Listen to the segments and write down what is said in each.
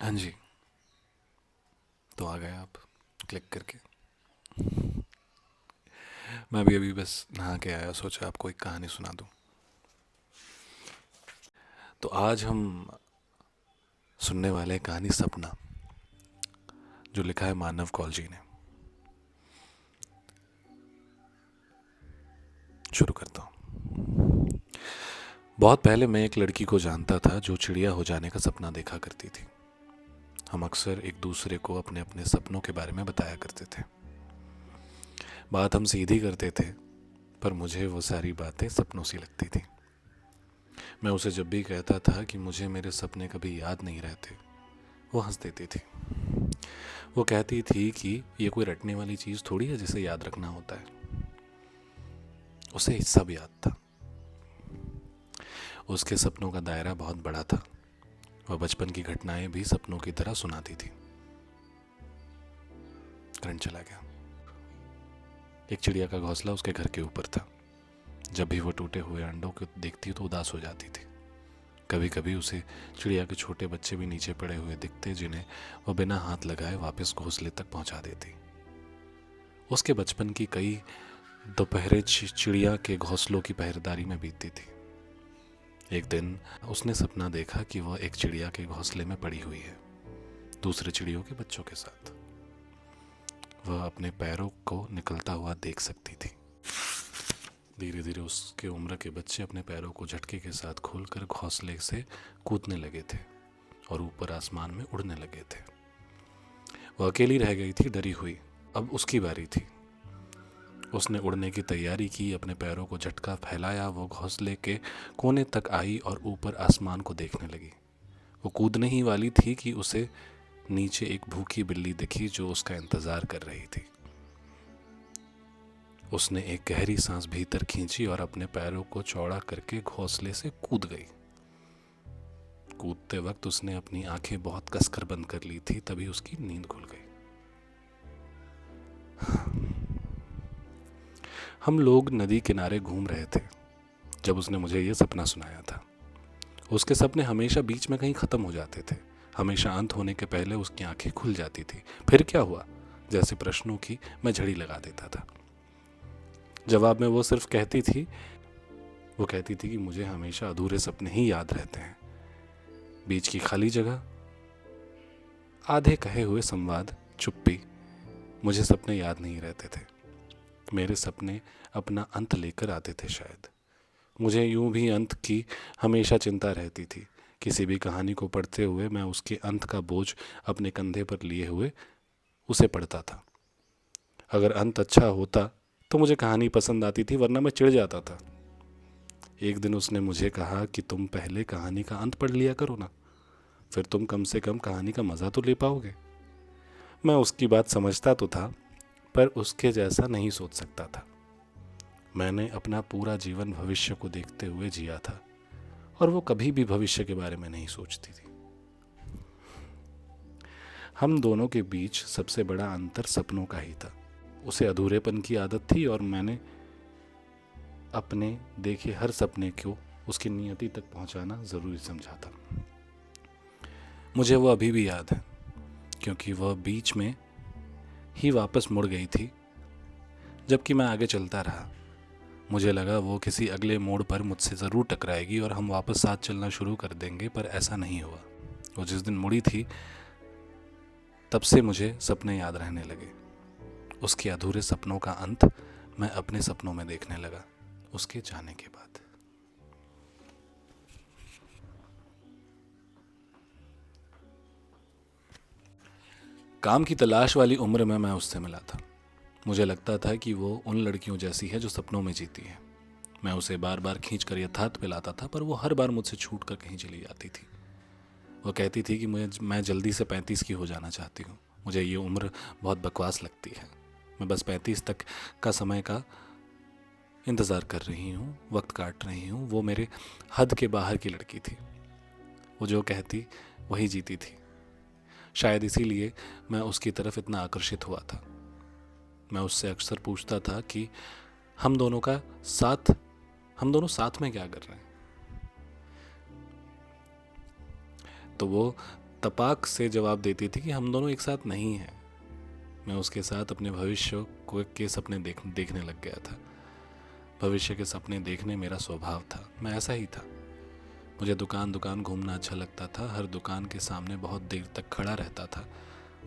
हाँ जी। तो आ गए आप क्लिक करके। मैं भी अभी बस नहा के आया, सोचा आपको एक कहानी सुना दूं। तो आज हम सुनने वाले हैं कहानी सपना, जो लिखा है मानव कौल जी ने। शुरू करता हूँ। बहुत पहले मैं एक लड़की को जानता था जो चिड़िया हो जाने का सपना देखा करती थी। हम अक्सर एक दूसरे को अपने अपने सपनों के बारे में बताया करते थे। बात हम सीधी करते थे, पर मुझे वो सारी बातें सपनों सी लगती थी। मैं उसे जब भी कहता था कि मुझे मेरे सपने कभी याद नहीं रहते, वो हंस देती थी। वो कहती थी कि ये कोई रटने वाली चीज़ थोड़ी है जिसे याद रखना होता है। उसे सब याद था। उसके सपनों का दायरा बहुत बड़ा था। वह बचपन की घटनाएं भी सपनों की तरह सुनाती थी। करंट चला गया। एक चिड़िया का घोंसला उसके घर के ऊपर था। जब भी वो टूटे हुए अंडों को देखती तो उदास हो जाती थी। कभी कभी उसे चिड़िया के छोटे बच्चे भी नीचे पड़े हुए दिखते, जिन्हें वह बिना हाथ लगाए वापस घोंसले तक पहुंचा देती। उसके बचपन की कई दोपहरें चिड़िया के घोंसलों की पहरेदारी में बीतती थी। एक दिन उसने सपना देखा कि वह एक चिड़िया के घोंसले में पड़ी हुई है, दूसरे चिड़ियों के बच्चों के साथ। वह अपने पैरों को निकलता हुआ देख सकती थी। धीरे धीरे उसके उम्र के बच्चे अपने पैरों को झटके के साथ खोलकर घोंसले से कूदने लगे थे और ऊपर आसमान में उड़ने लगे थे। वह अकेली रह गई थी, डरी हुई। अब उसकी बारी थी। उसने उड़ने की तैयारी की, अपने पैरों को झटका फैलाया, वो घोंसले के कोने तक आई और ऊपर आसमान को देखने लगी। वो कूदने ही वाली थी कि उसे नीचे एक भूखी बिल्ली दिखी जो उसका इंतजार कर रही थी। उसने एक गहरी सांस भीतर खींची और अपने पैरों को चौड़ा करके घोंसले से कूद गई। कूदते वक्त उसने अपनी आंखें बहुत कसकर बंद कर ली थी, तभी उसकी नींद खुल गई। हम लोग नदी किनारे घूम रहे थे जब उसने मुझे यह सपना सुनाया था। उसके सपने हमेशा बीच में कहीं खत्म हो जाते थे। हमेशा अंत होने के पहले उसकी आंखें खुल जाती थी। फिर क्या हुआ, जैसे प्रश्नों की मैं झड़ी लगा देता था। जवाब में वो कहती थी कि मुझे हमेशा अधूरे सपने ही याद रहते हैं। बीच की खाली जगह, आधे कहे हुए संवाद, चुप्पी। मुझे सपने याद नहीं रहते थे। मेरे सपने अपना अंत लेकर आते थे शायद। मुझे यूं भी अंत की हमेशा चिंता रहती थी। किसी भी कहानी को पढ़ते हुए मैं उसके अंत का बोझ अपने कंधे पर लिए हुए उसे पढ़ता था। अगर अंत अच्छा होता तो मुझे कहानी पसंद आती थी, वरना मैं चिढ़ जाता था। एक दिन उसने मुझे कहा कि तुम पहले कहानी का अंत पढ़ लिया करो ना, फिर तुम कम से कम कहानी का मज़ा तो ले पाओगे। मैं उसकी बात समझता तो था, पर उसके जैसा नहीं सोच सकता था। मैंने अपना पूरा जीवन भविष्य को देखते हुए जिया था और वो कभी भी भविष्य के बारे में नहीं सोचती थी। हम दोनों के बीच सबसे बड़ा अंतर सपनों का ही था। उसे अधूरेपन की आदत थी और मैंने अपने देखे हर सपने को उसकी नियति तक पहुंचाना ज़रूरी समझा था। मुझे वो अभी भी याद है, क्योंकि वह बीच में ही वापस मुड़ गई थी जबकि मैं आगे चलता रहा। मुझे लगा वो किसी अगले मोड़ पर मुझसे ज़रूर टकराएगी और हम वापस साथ चलना शुरू कर देंगे, पर ऐसा नहीं हुआ। वो जिस दिन मुड़ी थी तब से मुझे सपने याद रहने लगे। उसके अधूरे सपनों का अंत मैं अपने सपनों में देखने लगा उसके जाने के बाद। काम की तलाश वाली उम्र में मैं उससे मिला था। मुझे लगता था कि वो उन लड़कियों जैसी है जो सपनों में जीती है। मैं उसे बार बार खींच कर यथार्थ पे लाता था, पर वो हर बार मुझसे छूट कर कहीं चली जाती थी। वो कहती थी कि मैं जल्दी से 35 की हो जाना चाहती हूँ। मुझे ये उम्र बहुत बकवास लगती है। मैं बस 35 तक का समय का इंतज़ार कर रही हूँ, वक्त काट रही हूँ। वो मेरे हद के बाहर की लड़की थी। वो जो कहती वही जीती थी। शायद इसीलिए मैं उसकी तरफ इतना आकर्षित हुआ था। मैं उससे अक्सर पूछता था कि हम दोनों का साथ हम दोनों साथ में क्या कर रहे हैं। तो वो तपाक से जवाब देती थी कि हम दोनों एक साथ नहीं हैं। मैं उसके साथ अपने भविष्य के सपने देखने लग गया था। भविष्य के सपने देखने मेरा स्वभाव था, मैं ऐसा ही था। मुझे दुकान दुकान घूमना अच्छा लगता था। हर दुकान के सामने बहुत देर तक खड़ा रहता था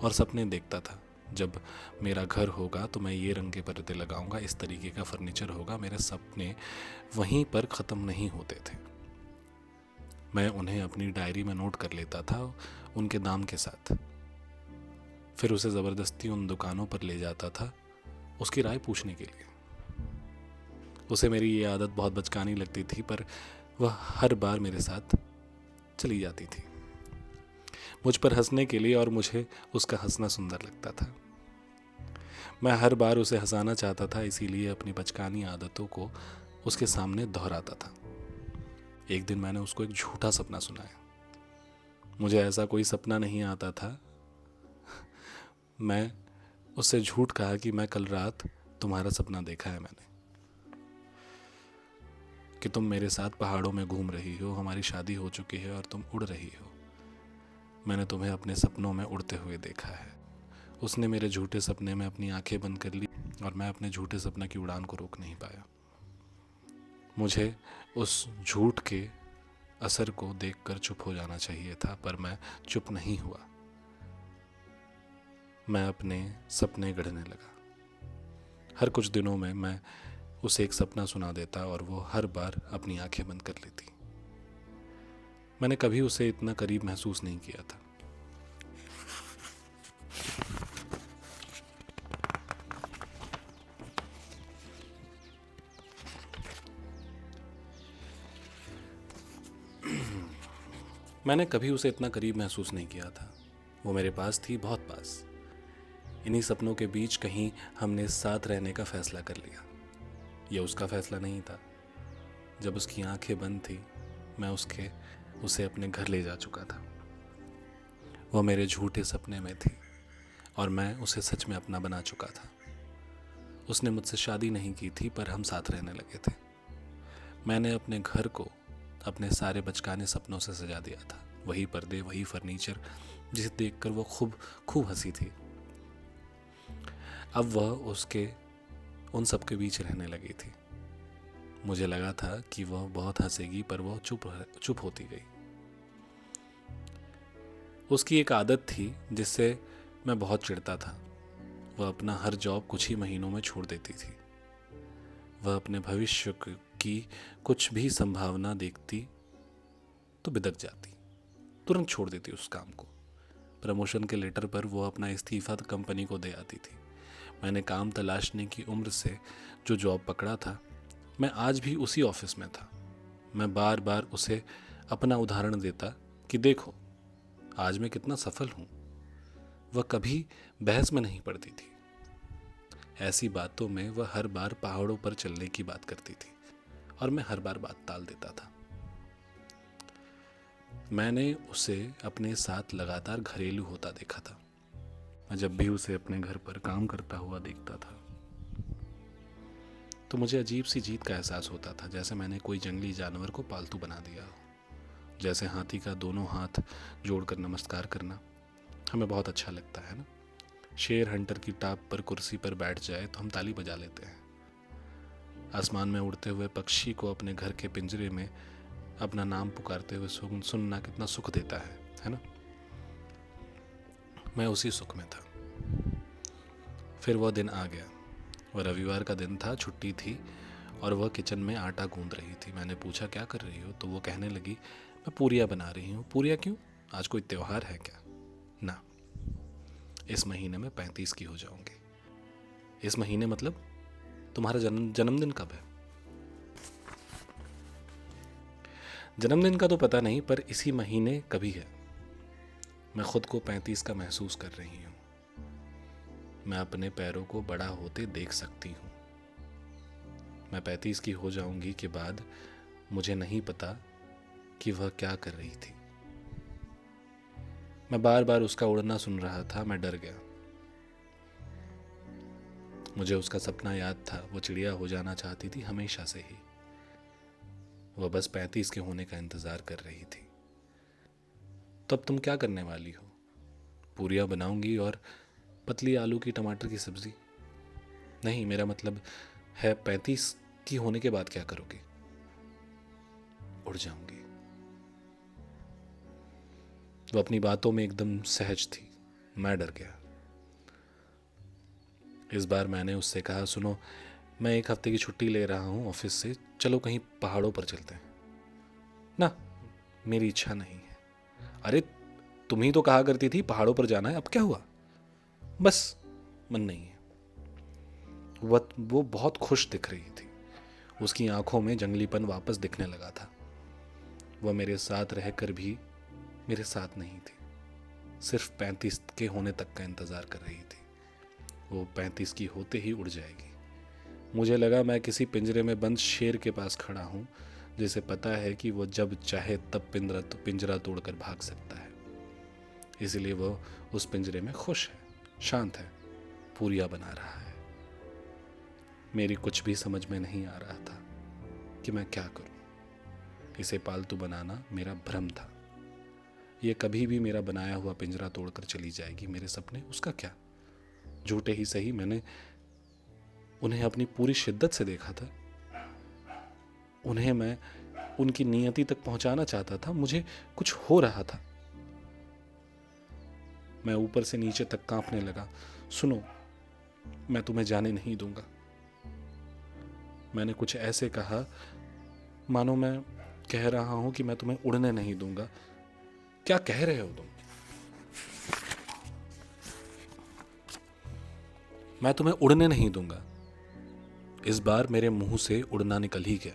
और सपने देखता था। जब मेरा घर होगा तो मैं ये रंग के पर्दे लगाऊंगा, इस तरीके का फर्नीचर होगा। मेरे सपने वहीं पर ख़त्म नहीं होते थे। मैं उन्हें अपनी डायरी में नोट कर लेता था, उनके दाम के साथ। फिर उसे ज़बरदस्ती उन दुकानों पर ले जाता था उसकी राय पूछने के लिए। उसे मेरी ये आदत बहुत बचकानी लगती थी, पर वह हर बार मेरे साथ चली जाती थी मुझ पर हंसने के लिए, और मुझे उसका हंसना सुंदर लगता था। मैं हर बार उसे हंसाना चाहता था, इसीलिए अपनी बचकानी आदतों को उसके सामने दोहराता था। एक दिन मैंने उसको एक झूठा सपना सुनाया। मुझे ऐसा कोई सपना नहीं आता था। मैं उससे झूठ कहा कि मैं कल रात तुम्हारा सपना देखा है मैंने, कि तुम मेरे साथ पहाड़ों में घूम रही हो, हमारी शादी हो चुकी है और तुम उड़ रही हो। मैंने तुम्हें अपने सपनों में उड़ते हुए देखा है। उसने मेरे झूठे सपने में अपनी आंखें बंद कर ली और मैं अपने झूठे सपने की उड़ान को रोक नहीं पाया। मुझे उस झूठ के असर को देखकर चुप हो जाना चाहिए था, पर मैं चुप नहीं हुआ। मैं अपने सपने गढ़ने लगा। हर कुछ दिनों में मैं उसे एक सपना सुना देता और वो हर बार अपनी आंखें बंद कर लेती। मैंने कभी उसे इतना करीब महसूस नहीं किया था। मैंने कभी उसे इतना करीब महसूस नहीं किया था। वो मेरे पास थी, बहुत पास। इन्हीं सपनों के बीच कहीं हमने साथ रहने का फैसला कर लिया। यह उसका फैसला नहीं था। जब उसकी आंखें बंद थी, मैं उसे अपने घर ले जा चुका था। वह मेरे झूठे सपने में थी और मैं उसे सच में अपना बना चुका था। उसने मुझसे शादी नहीं की थी, पर हम साथ रहने लगे थे। मैंने अपने घर को अपने सारे बचकाने सपनों से सजा दिया था। वही पर्दे, वही फर्नीचर, जिसे देखकर वो खूब हंसी थी। अब वह उसके उन सब के बीच रहने लगी थी। मुझे लगा था कि वह बहुत हंसेगी, पर वह चुप होती गई। उसकी एक आदत थी जिससे मैं बहुत चिढ़ता था। वह अपना हर जॉब कुछ ही महीनों में छोड़ देती थी। वह अपने भविष्य की कुछ भी संभावना देखती तो बिदक जाती, तुरंत छोड़ देती उस काम को। प्रमोशन के लेटर पर वो अपना इस्तीफा कंपनी को दे आती थी। मैंने काम तलाशने की उम्र से जो जॉब पकड़ा था, मैं आज भी उसी ऑफिस में था। मैं बार बार उसे अपना उदाहरण देता कि देखो आज मैं कितना सफल हूँ। वह कभी बहस में नहीं पड़ती थी। ऐसी बातों में वह हर बार पहाड़ों पर चलने की बात करती थी और मैं हर बार बात टाल देता था। मैंने उसे अपने साथ लगातार घरेलू होता देखा था। मैं जब भी उसे अपने घर पर काम करता हुआ देखता था तो मुझे अजीब सी जीत का एहसास होता था, जैसे मैंने कोई जंगली जानवर को पालतू बना दिया हो। जैसे हाथी का दोनों हाथ जोड़कर नमस्कार करना हमें बहुत अच्छा लगता है ना। शेर हंटर की टाप पर कुर्सी पर बैठ जाए तो हम ताली बजा लेते हैं। आसमान में उड़ते हुए पक्षी को अपने घर के पिंजरे में अपना नाम पुकारते हुए सुनना कितना सुख देता है ना। मैं उसी सुख में था। फिर वह दिन आ गया। वह रविवार का दिन था, छुट्टी थी और वह किचन में आटा गूंद रही थी। मैंने पूछा क्या कर रही हो, तो वो कहने लगी मैं पूरियाँ बना रही हूँ। पूरियाँ क्यों, आज कोई त्योहार है क्या? ना, इस महीने में 35 की हो जाऊंगी। इस महीने मतलब तुम्हारा जन्मदिन कब है? जन्मदिन का तो पता नहीं, पर इसी महीने कभी है। मैं खुद को 35 का महसूस कर रही हूँ। मैं अपने पैरों को बड़ा होते देख सकती हूँ। मैं 35 की हो जाऊंगी के बाद मुझे नहीं पता कि वह क्या कर रही थी। मैं बार बार उसका उड़ना सुन रहा था। मैं डर गया। मुझे उसका सपना याद था। वो चिड़िया हो जाना चाहती थी हमेशा से ही। वह बस 35 के होने का इंतजार कर रही थी। तो अब तुम क्या करने वाली हो? पूरियाँ बनाऊंगी और पतली आलू की टमाटर की सब्जी? नहीं, मेरा मतलब है 35 की होने के बाद क्या करोगी? उड़ जाऊंगी। वो अपनी बातों में एकदम सहज थी। मैं डर गया। इस बार मैंने उससे कहा, सुनो, मैं 1 हफ्ते की छुट्टी ले रहा हूँ ऑफिस से, चलो कहीं पहाड़ों पर चलते हैं। ना, मेरी इच्छा नहीं है। अरे, तुम ही तो कहा करती थी पहाड़ों पर जाना है, अब क्या हुआ? बस मन नहीं है। वो बहुत खुश दिख रही थी। उसकी आंखों में जंगलीपन वापस दिखने लगा था। वह मेरे साथ रहकर भी मेरे साथ नहीं थी। सिर्फ 35 के होने तक का इंतज़ार कर रही थी। वो 35 की होते ही उड़ जाएगी। मुझे लगा मैं किसी पिंजरे में बंद शेर के पास खड़ा हूँ, जिसे पता है कि वो जब चाहे तब पिंजरा तोड़कर भाग सकता है। इसलिए वो उस पिंजरे में खुश है, शांत है, पूरियाँ बना रहा है। मेरी कुछ भी समझ में नहीं आ रहा था कि मैं क्या करूं। इसे पालतू बनाना मेरा भ्रम था। ये कभी भी मेरा बनाया हुआ पिंजरा तोड़कर चली जाएगी। मेरे सपने, उसका क्या? झूठे ही सही, मैंने उन्हें अपनी पूरी शिद्दत से देखा था। उन्हें मैं उनकी नियति तक पहुंचाना चाहता था। मुझे कुछ हो रहा था। मैं ऊपर से नीचे तक कांपने लगा। सुनो, मैं तुम्हें जाने नहीं दूंगा। मैंने कुछ ऐसे कहा मानो मैं कह रहा हूं कि मैं तुम्हें उड़ने नहीं दूंगा। क्या कह रहे हो तुम? मैं तुम्हें उड़ने नहीं दूंगा। इस बार मेरे मुंह से उड़ना निकल ही गया।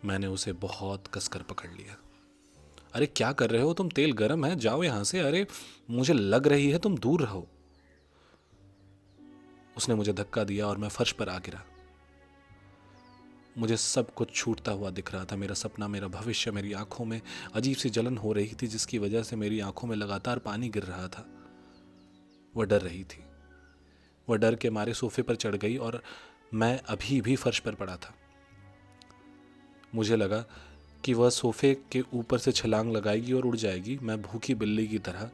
मैंने उसे बहुत कसकर पकड़ लिया। अरे क्या कर रहे हो तुम? तेल गर्म है, जाओ यहां से। अरे मुझे लग रही है, तुम दूर रहो। उसने मुझे धक्का दिया और मैं फर्श पर आ गिरा। मुझे सब कुछ छूटता हुआ दिख रहा था। मेरा सपना, मेरा भविष्य। मेरी आंखों में अजीब सी जलन हो रही थी, जिसकी वजह से मेरी आंखों में लगातार पानी गिर रहा था। वह डर रही थी। वह डर के मारे सोफे पर चढ़ गई और मैं अभी भी फर्श पर पड़ा था। मुझे लगा कि वह सोफे के ऊपर से छलांग लगाएगी और उड़ जाएगी। मैं भूखी बिल्ली की तरह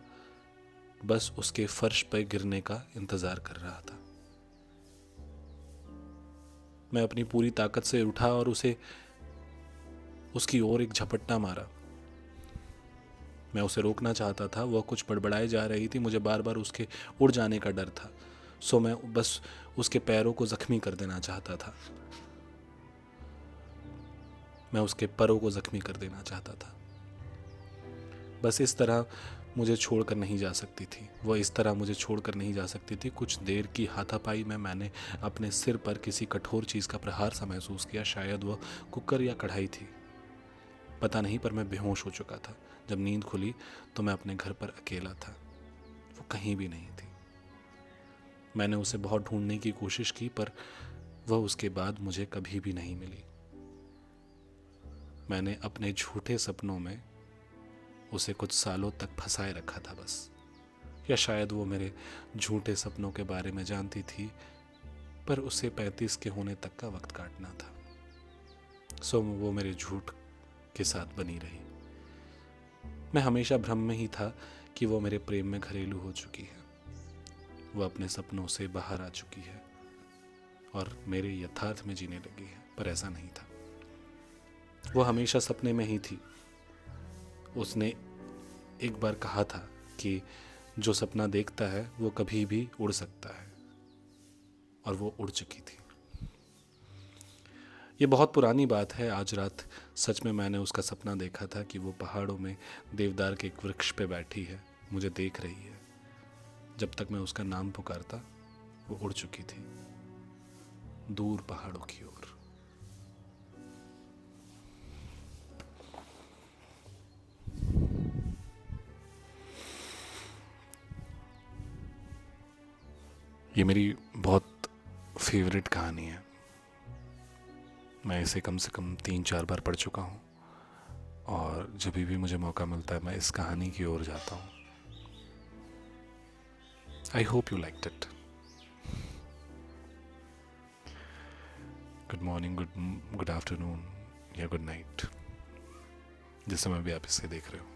बस उसके फर्श पर गिरने का इंतजार कर रहा था। मैं अपनी पूरी ताकत से उठा और उसे उसकी ओर एक झपट्टा मारा। मैं उसे रोकना चाहता था। वह कुछ बड़बड़ाए जा रही थी। मुझे बार बार उसके उड़ जाने का डर था। सो मैं बस उसके पैरों को जख्मी कर देना चाहता था। मैं उसके पैरों को जख्मी कर देना चाहता था। बस इस तरह मुझे छोड़कर नहीं जा सकती थी। वह इस तरह मुझे छोड़कर नहीं जा सकती थी। कुछ देर की हाथापाई में मैंने अपने सिर पर किसी कठोर चीज़ का प्रहार सा महसूस किया। शायद वह कुकर या कढ़ाई थी, पता नहीं, पर मैं बेहोश हो चुका था। जब नींद खुली तो मैं अपने घर पर अकेला था। वो कहीं भी नहीं थी। मैंने उसे बहुत ढूंढने की कोशिश की, पर वह उसके बाद मुझे कभी भी नहीं मिली। मैंने अपने झूठे सपनों में उसे कुछ सालों तक फंसाए रखा था बस। या शायद वो मेरे झूठे सपनों के बारे में जानती थी, पर उसे 35 के होने तक का वक्त काटना था। सो वो मेरे झूठ के साथ बनी रही। मैं हमेशा भ्रम में ही था कि वो मेरे प्रेम में घरेलू हो चुकी है। वो अपने सपनों से बाहर आ चुकी है और मेरे यथार्थ में जीने लगी है, पर ऐसा नहीं था। वो हमेशा सपने में ही थी। उसने एक बार कहा था कि जो सपना देखता है वो कभी भी उड़ सकता है, और वो उड़ चुकी थी। ये बहुत पुरानी बात है। आज रात सच में मैंने उसका सपना देखा था कि वो पहाड़ों में देवदार के एक वृक्ष पे बैठी है, मुझे देख रही है। जब तक मैं उसका नाम पुकारता वो उड़ चुकी थी, दूर पहाड़ों की ओर। ये मेरी बहुत फेवरेट कहानी है। मैं इसे कम से कम 3-4 बार पढ़ चुका हूँ, और जब भी मुझे मौका मिलता है मैं इस कहानी की ओर जाता हूँ। I hope you liked it. Good morning, good afternoon या गुड नाइट, जिस समय भी आप इसे देख रहे हो।